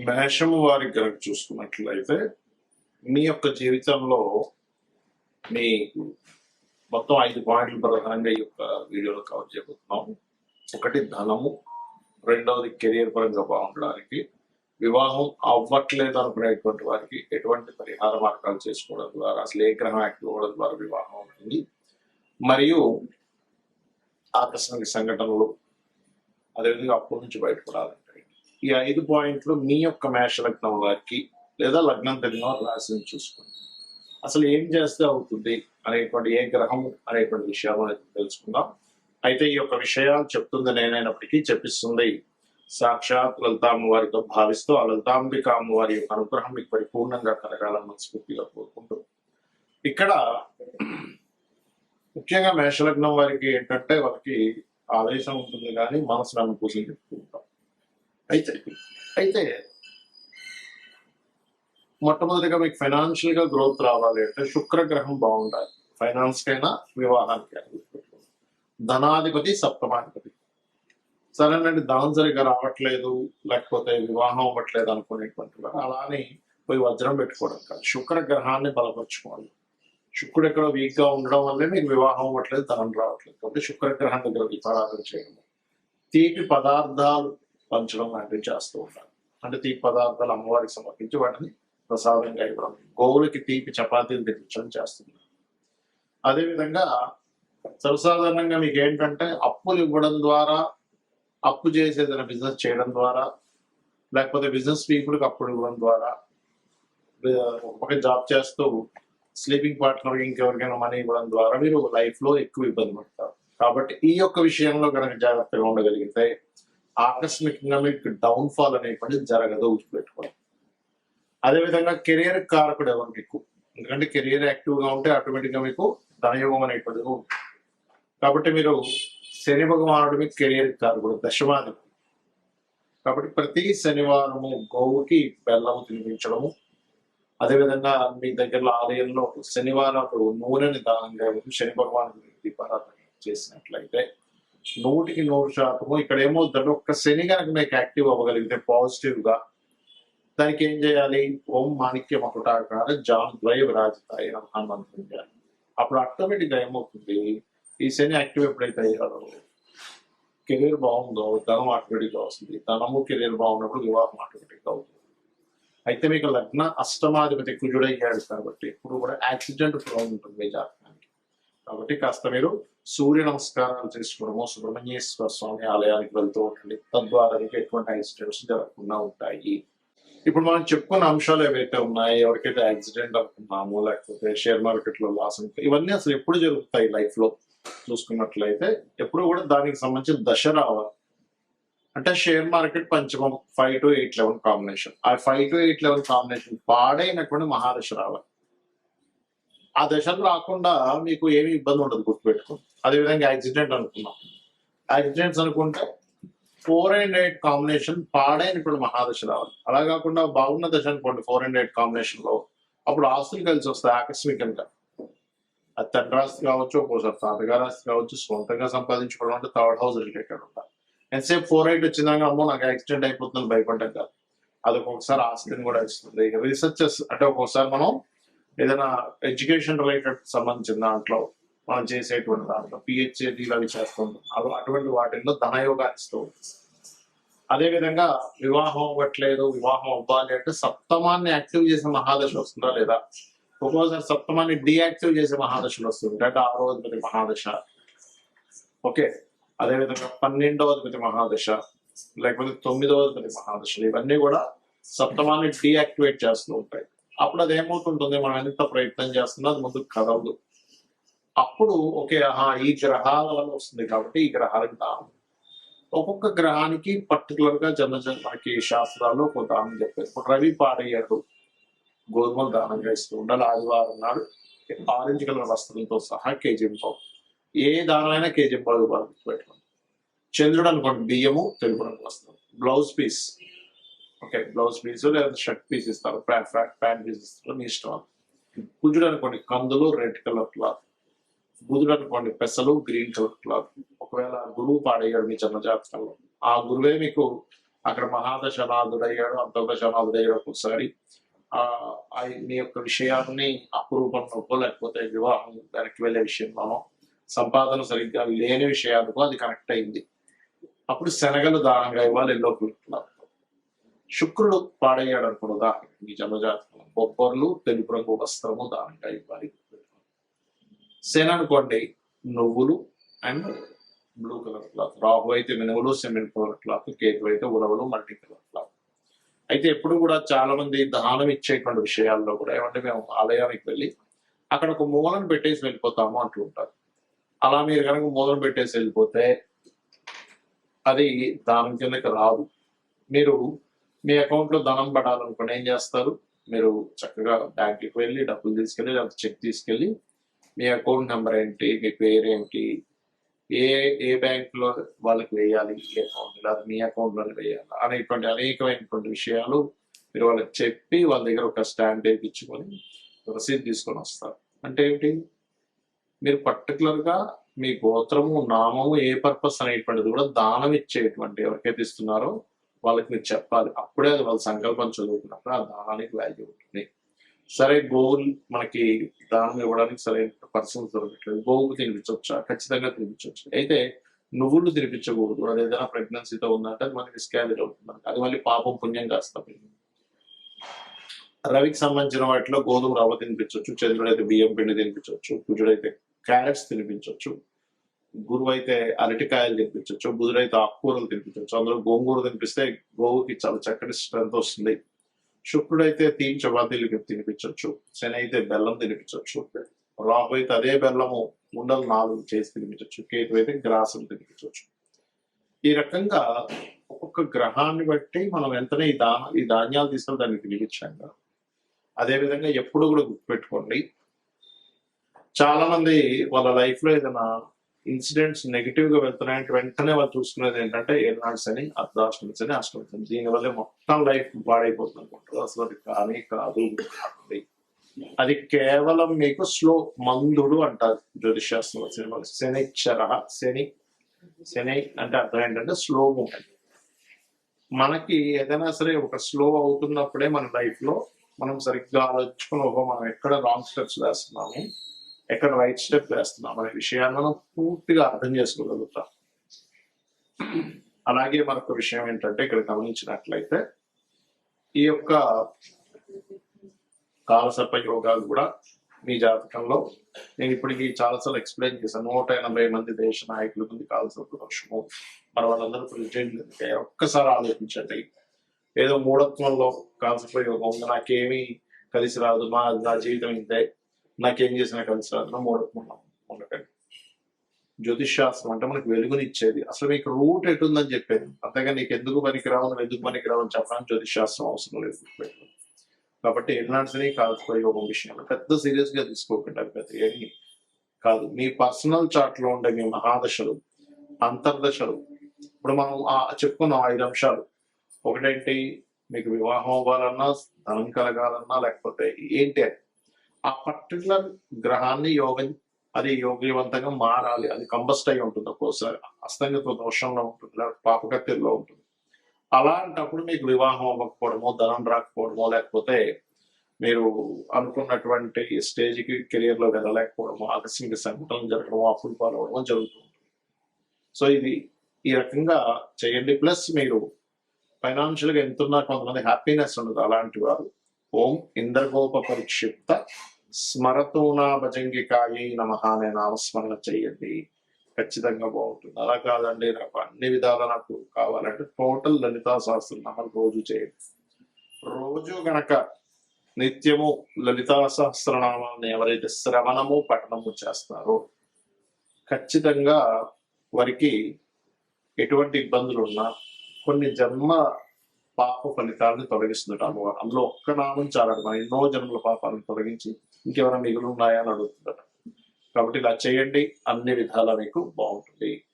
మేషము వారి కనుక చూసుకున్నట్లయితే మీ యొక్క జీవితంలో మీ మొత్తం 5 పాయింట్లు ప్రధానంగా ఈ యొక్క వీడియోలో కవర్ చేయబోతున్నాం. ఒకటి ధనము, రెండవది కెరియర్ పరంగా బాగుండడానికి, వివాహం అవ్వట్లేదు అనుకునేటువంటి వారికి ఎటువంటి పరిహార మార్గాలు చేసుకోవడం ద్వారా, అసలు ఏ గ్రహం యాక్టివ్ అవ్వడం ద్వారా వివాహం అవుతుంది, మరియు ఆకస్మిక సంఘటనలు, అదేవిధంగా అప్పుల నుంచి బయటపడాలంటే ఈ 5 పాయింట్లు మీ యొక్క మేష లగ్నం వారికి లేదా లగ్నం తెలిసిన వారు రాశిని చూసుకోండి. అసలు ఏం చేస్తే అవుతుంది అనేటువంటి ఏ గ్రహం అనేటువంటి విషయాలు తెలుసుకుందాం. అయితే ఈ యొక్క విషయాలు చెప్తుంది నేనైనప్పటికీ చెప్పిస్తుంది సాక్షాత్ లలితా అమ్మవారితో భావిస్తూ ఆ లలితాంబిక అమ్మవారి యొక్క అనుగ్రహం మీకు పరిపూర్ణంగా కలగాలని మనస్ఫూర్తిగా కోరుకుంటూ, ఇక్కడ ముఖ్యంగా మేషలగ్నం వారికి ఏంటంటే వాళ్ళకి ఆవేశం ఉంటుంది కానీ మనసును అనుకూలం చెప్తూ ఉంటాం. అయితే మొట్టమొదటిగా మీకు ఫైనాన్షియల్ గా గ్రోత్ రావాలి అంటే శుక్రగ్రహం బాగుండాలి. ఫైనాన్స్ కైనా వివాహానికి ధనాధిపతి సప్తమాధిపతి. సరేనండి, ధనం సరిగ్గా రావట్లేదు లేకపోతే వివాహం అవ్వట్లేదు అనుకునేటువంటి వారు అలానే పోయి వజ్రం పెట్టుకోవడం కాదు, శుక్రగ్రహాన్ని బలపరుచుకోవాలి. శుక్రుడు ఎక్కడ వీక్ గా ఉండడం వల్లే మీకు వివాహం అవ్వట్లేదు, ధనం రావట్లేదు. కాబట్టి శుక్రగ్రహం దగ్గర దీపారాధన చేయడం, తీపి పదార్థాలు పంచడం లాంటివి చేస్తూ ఉంటారు. అంటే తీపి పదార్థాలు అమ్మవారికి సమర్పించి వాటిని ప్రసాదంగా ఇవ్వడం, గోవులకి తీపి చపాతీలు తెప్పించడం చేస్తున్నారు. అదేవిధంగా సర్వసాధారణంగా మీకు ఏంటంటే అప్పులు ఇవ్వడం ద్వారా, అప్పు చేసి ఏదైనా బిజినెస్ చేయడం ద్వారా, లేకపోతే బిజినెస్ పీపుల్కి అప్పులు ఇవ్వడం ద్వారా, ఒక జాబ్ చేస్తూ స్లీపింగ్ పార్ట్నర్ ఇంకెవరికైనా మనీ ఇవ్వడం ద్వారా మీరు లైఫ్ లో ఎక్కువ ఇబ్బంది పడతారు. కాబట్టి ఈ యొక్క విషయంలో కనుక జాగ్రత్తగా ఉండగలిగితే ఆకస్మికంగా మీకు డౌన్ ఫాల్ అనేటువంటిది జరగదు, గుర్తుపెట్టుకోండి. అదేవిధంగా కెరియర్ కారకుడు ఎవరు మీకు, ఎందుకంటే కెరియర్ యాక్టివ్ గా ఉంటే ఆటోమేటిక్ గా మీకు ధనయోగం అనేటువంటిది ఉంటుంది. కాబట్టి మీరు శని భగవానుడు మీకు కెరియర్ కారకుడు, దశమాధిపతి. కాబట్టి ప్రతి శనివారము గోవుకి బెల్లము తినిపించడము, అదేవిధంగా మీ దగ్గర ఆలయంలో శనివారం నూనెని దానంగా శని భగవాను దీపారాధన చేసినట్లయితే 100% ఇక్కడ ఏమవుతుందంటే ఒక్క శని కనుక మీకు యాక్టివ్ అవ్వగలిగితే పాజిటివ్ గా దానికి ఏం చేయాలి, ఓం మాణిక్య మకుటాకార జాన్ ద్వయ విరాజితాయి మంత్రం చేయాలి. అప్పుడు ఆటోమేటిక్ గా ఏమవుతుంది, ఈ శని యాక్టివ్ ఎప్పుడైతే అయ్యారో కెరీర్ బాగుందో ధనం ఆటోమేటిక్ గా వస్తుంది, ధనము కెరీర్ బాగున్నప్పుడు వివాహం ఆటోమేటిక్ గా అవుతుంది. అయితే మీకు లగ్న అష్టమాధిపతి కుజుడయ్యాడు కాబట్టి ఇప్పుడు కూడా యాక్సిడెంట్ ఫ్లో ఉంటుంది మీ జాతకానికి. కాబట్టి కాస్త మీరు సూర్య నమస్కారాలు చేసుకోవడము, సుబ్రహ్మణ్యేశ్వర స్వామి ఆలయానికి వెళ్తూ ఉండండి. తద్వారా మీకు ఎటువంటి యాక్సిడెంట్స్ జరగకుండా ఉంటాయి. ఇప్పుడు మనం చెప్పుకున్న అంశాలు ఏవైతే ఉన్నాయో, ఎవరికైతే యాక్సిడెంట్ అనుకున్నామో లేకపోతే షేర్ మార్కెట్ లో లాస్ అనుకో, ఇవన్నీ అసలు ఎప్పుడు జరుగుతాయి లైఫ్ లో చూసుకున్నట్లయితే ఎప్పుడు కూడా దానికి సంబంధించిన దశ రావాలి. అంటే షేర్ మార్కెట్ పంచమం 5 to 8 లెవెల్ కాంబినేషన్, ఆ 5 to 8 లెవెల్ కాంబినేషన్ పాడైనటువంటి మహాదశ రావాలి. ఆ దశలు రాకుండా మీకు ఏమి ఇబ్బంది ఉండదు, గుర్తుపెట్టుకోండి. అదేవిధంగా యాక్సిడెంట్ అనుకున్నాం, యాక్సిడెంట్స్ అనుకుంటే 4 and 8 కాంబినేషన్ పాడైనటువంటి మహాదశ రావాలి. అలా కాకుండా బాగున్న దశ అనుకోండి 4 and 8 కాంబినేషన్ లో, అప్పుడు ఆస్తులు కలిసి వస్తాయి ఆకస్మికంగా. అది తండ్రి ఆస్తి కావచ్చు, ఒక్కోసారి తాతగారి ఆస్తి కావచ్చు, సొంతంగా సంపాదించుకోవడం అంటే థర్డ్ హౌస్ రిలేటెడ్ ఉంటారు. ఎంతసేపు 4-8 వచ్చిందాక అమ్మో నాకు యాక్సిడెంట్ అయిపోతుందని భయపడ్డాం కాదు, అది ఒక్కొక్కసారి ఆస్తిని కూడా ఇస్తుంది. రీసెర్చెస్ అంటే ఒక్కొక్కసారి మనం ఏదైనా ఎడ్యుకేషన్ రిలేటెడ్ సంబంధించిన దాంట్లో మనం చేసేటువంటి దాంట్లో పిహెచ్డీలు అవి చేస్తుంటాం, అటువంటి వాటిల్లో ధనయోగాన్ని ఇస్తూ ఉంటుంది. అదేవిధంగా వివాహం అవ్వట్లేదు, వివాహం అవ్వాలి అంటే సప్తమాన్ని యాక్టివ్ చేసే మహాదశ వస్తుందా లేదా, ఒక్కోసారి సప్తమాన్ని డీయాక్టివ్ చేసే మహాదశలు వస్తుంది, అంటే 6వ అధిపతి మహాదశ. ఓకే, అదేవిధంగా 12వ అధిపతి మహాదశ, లేకపోతే 9వ అధిపతి మహాదశలు, ఇవన్నీ కూడా సప్తమాన్ని డీయాక్టివేట్ చేస్తూ ఉంటాయి. అప్పుడు అది ఏమవుతుంటుంది, మనం ఎంత ప్రయత్నం చేస్తున్నా అది ముందుకు కదలదు. అప్పుడు ఓకే, ఈ గ్రహాల వల్ల వస్తుంది కాబట్టి ఈ గ్రహాలకు దానం, ఒక్కొక్క గ్రహానికి పర్టికులర్ గా మనకి శాస్త్రాల్లో ఒక దానం చెప్పారు. ఇప్పుడు రవి పాడయ్యాడు, గోధుమలు దానంగా ఇస్తూ ఉండాలి. ఆదివారం నాడు ఆరెంజ్ కలర్ వస్త్రంతో సహా కేజీంపావు, ఏ దానమైనా కేజీంపావు పెట్టుకోండి. చంద్రుడు అనుకోండి బియ్యము, తెలుపు రంగు వస్త్రం, blouse piece, okay blouse piece లేదా షర్ట్ పీస్ ఇస్తారు, ప్యాంట్ పీస్ ఇస్తారు, మీ ఇష్టం. కుజుడు అనుకోండి కందులు, రెడ్ కలర్ క్లాత్. బుధుడు అనుకోండి పెసలు, గ్రీన్ కలర్ క్లాత్. ఒకవేళ గురువు పాడయ్యాడు మీ జన్మ జాతకంలో, ఆ గురువే మీకు అక్కడ మహాదశనాథుడయ్యాడు, అంతర్దశనాథుడయ్యాడు. ఒక్కొక్కసారి మీ యొక్క విషయాన్ని అపురూపంలోకో లేకపోతే వివాహం వెనక్కి వెళ్ళే విషయంలోనో సంపాదన సరిగ్గా లేని విషయాలకు అది కనెక్ట్ అయింది. అప్పుడు శనగలు దానంగా ఇవ్వాలి, ఎల్లో పులుపులు. శుక్రుడు పాడయ్యాడు అనుకున్నదా ఈ జన్మజాతకం, బొబ్బర్లు తెలుపు రంగు వస్త్రము దానంగా ఇవ్వాలి. శని అనుకోండి నువ్వులు and blue colour cloth, Rahu అయితే మినువులు సిమెంట్ కలర్ క్లాత్, కేతు అయితే ఉలవలు మల్టీ కలర్ క్లాత్. అయితే ఎప్పుడు కూడా చాలా మంది దానం ఇచ్చేటువంటి విషయాల్లో కూడా ఏమంటే మేము ఆలయానికి వెళ్ళి అక్కడ ఒక మూలను పెట్టేసి వెళ్ళిపోతాము అంటూ ఉంటారు. అలా మీరు కనుక మూలను పెట్టేసి వెళ్ళిపోతే అది దానం కిందకి రాదు. మీరు మీ అకౌంట్ లో ధనం పడాలనుకుని ఏం చేస్తారు, మీరు చక్కగా బ్యాంకుకి వెళ్ళి డబ్బులు తీసుకెళ్ళి లేకపోతే చెక్ తీసుకెళ్ళి మీ అకౌంట్ నెంబర్ ఏంటి, మీ పేరేంటి, ఏ బ్యాంక్ లో వాళ్ళకి వేయాలి, ఏ అకౌంట్ లేదా మీ అకౌంట్ లో వేయాలి అనేటువంటి అనేకమైనటువంటి విషయాలు మీరు వాళ్ళకి చెప్పి వాళ్ళ దగ్గర ఒక స్టాంప్ వేయించుకొని రసీదు తీసుకొని వస్తారు. అంటే ఏంటి, మీరు పర్టికులర్ గా మీ గోత్రము నామము ఏ పర్పస్ అనేటువంటిది కూడా దానం ఇచ్చేటువంటి ఎవరికైతే ఇస్తున్నారో వాళ్ళకి మీరు చెప్పాలి. అప్పుడే అది వాళ్ళ సంకల్పం చదువుకున్నప్పుడు ఆ దానానికి వాల్యూ ఉంటుంది. సరే గోవులు మనకి దానం ఇవ్వడానికి సరైన పర్సన్స్ దొరకట్లేదు, గోవులు తినిపించవచ్చా? ఖచ్చితంగా తినిపించవచ్చు. అయితే నువ్వులు తినిపించకూడదు, అది ఏదైనా ప్రెగ్నెన్సీతో ఉందంటే అది మనకి మిస్క్యారేజ్ అవుతుంది, అది మళ్ళీ పాపం పుణ్యం కాస్తాం. రవికి సంబంధించిన వాటిలో గోధుమ రవ్వ తినిపించవచ్చు, చంద్రుడైతే బియ్యం పిండి తినిపించవచ్చు, కుజుడైతే క్యారెట్స్ తినిపించవచ్చు, గురువు అయితే అరటికాయలు తినిపించవచ్చు, బుధుడైతే ఆకుకూరలు తినిపించవచ్చు. అందులో గోంగూర తినిపిస్తే గోవుకి చాలా చక్కటి స్ట్రెంత్ వస్తుంది. శుక్రుడైతే తీన్ చపాతీలు తినిపించవచ్చు, శని అయితే బెల్లం తినిపించవచ్చు, రాహు అయితే అదే బెల్లము ఉండలు 4 చేసి తినిపించవచ్చు, కేతు అయితే గ్రాసులు తినిపించవచ్చు. ఈ రకంగా ఒక్కొక్క గ్రహాన్ని బట్టి మనం వెంటనే ఈ ధాన్యాలు తీసుకొని దాన్ని తినిపించాం. అదేవిధంగా ఎప్పుడు కూడా గుర్తుపెట్టుకోండి, చాలా మంది వాళ్ళ లైఫ్ లో ఏదైనా ఇన్సిడెంట్స్ నెగిటివ్ గా వెళ్తున్నాయంటే వెంటనే వాళ్ళు చూసుకునేది ఏంటంటే ఏనాడ్స్ అని, అర్ధాష్టమిస్ అని, అష్టమిస్. దీనివల్ల మొత్తం లైఫ్ పాడైపోతుంది అనుకుంటారు. అసలు అది కానీ కాదు. అది కేవలం మీకు స్లో మందుడు అంటారు జ్యోతిషాస్త్రం. శనిచ్చర, శని అంటే అర్థం ఏంటంటే స్లో మూమెంట్. మనకి ఏదైనా సరే ఒక స్లో అవుతున్నప్పుడే మన లైఫ్ లో మనం సరిగ్గా ఆలోచించుకుని మనం ఎక్కడ రాంగ్ స్టెప్స్ వేస్తున్నాము, ఎక్కడ రైట్ స్టెప్ వేస్తున్నాం అనే విషయాన్ని మనం పూర్తిగా అర్థం చేసుకోగలుగుతాం. అలాగే మరొక విషయం ఏంటంటే ఇక్కడ గమనించినట్లయితే ఈ యొక్క కాలసర్ప యోగాలు కూడా మీ జాతకంలో నేను ఇప్పటికి చాలాసార్లు ఎక్స్ప్లెయిన్ చేశాను. 180 మంది దేశ నాయకుల మంది కాలసర్ప దోషము, మరి వాళ్ళందరూ ప్రెసిడెంట్. ఒక్కసారి ఆలోచించండి, ఏదో మూఢత్వంలో కాలసర్ప యోగం ఉంది, నాకేమీ కలిసి రాదు, నా జీవితం ఇంతే, నాకేం చేసినా కలిసి రాదు, మూఢత్వం ఉండకండి. జ్యోతిష్ శాస్త్రం అంటే మనకు వెలుగునిచ్చేది, అసలు మీకు రూట్ ఎటుందని చెప్పేది. అంతేగా నీకు ఎందుకు పనికిరావు, నువ్వు ఎందుకు పనికిరావు అని చెప్పడానికి జ్యోతిష్ శాస్త్రం అవసరం లేదు. కాబట్టి ఎలాంటిది కాలసర్ప యోగం విషయంలో పెద్ద సీరియస్ గా తీసుకోకండి. అది పెద్ద ఏమి కాదు. మీ పర్సనల్ చార్ట్ లో ఉండే మీ మహాదశలు, అంతర్దశలు, ఇప్పుడు మనం చెప్పుకున్నాం 5 అంశాలు. ఒకటేంటి, మీకు వివాహం అవ్వాలన్నా, ధనం కలగాలన్నా, లేకపోతే ఏంటి ఆ పర్టికులర్ గ్రహాన్ని అది యోగ్యవంతంగా మారాలి. అది కంబస్ట్ అయి ఉంటుంది, ఒక్కోసారి అస్తంగత దోషంలో ఉంటుంది, లేకపోతే పాపకత్తిలో ఉంటుంది. అలాంటప్పుడు మీకు వివాహం అవ్వకపోవడమో, ధనం రాకపోవడమో, లేకపోతే మీరు అనుకున్నటువంటి స్టేజ్కి కెరియర్ లో వెళ్ళలేకపోవడమో, ఆకస్మిక సంఘటనలు జరగడమో, అప్పులు పాలవడమో జరుగుతుంది. సో ఇది ఈ రకంగా చేయండి. ప్లస్ మీరు ఫైనాన్షియల్ గా ఎంతున్నా కొంతమంది హ్యాపీనెస్ ఉండదు. అలాంటి వారు ఓం ఇంద్రగోప పరిక్షిప్త స్మరతూనా భజంగికాయై నమః అనే నామస్మరణ చేయండి, ఖచ్చితంగా బాగుంటుంది. అలా కాదండి నాకు అన్ని విధాలా నాకు కావాలంటే టోటల్ లలితా సహస్రనామం రోజు చేయండి. రోజు గనక నిత్యము లలితా సహస్రనామాన్ని ఎవరైతే శ్రవణము పఠనము చేస్తారో ఖచ్చితంగా వారికి ఎటువంటి ఇబ్బందులు ఉన్నా కొన్ని జన్మ పాప ఫలితాలను తొలగిస్తుందట అమ్మవారు. అందులో ఒక్క నామం చాలండి, మన ఎన్నో జన్మల పాపాలను తొలగించి ఇంకెవరైనా మిగులు ఉన్నాయా అని అడుగుతుందట. కాబట్టి ఇలా చేయండి, అన్ని విధాలా మీకు బాగుంటుంది.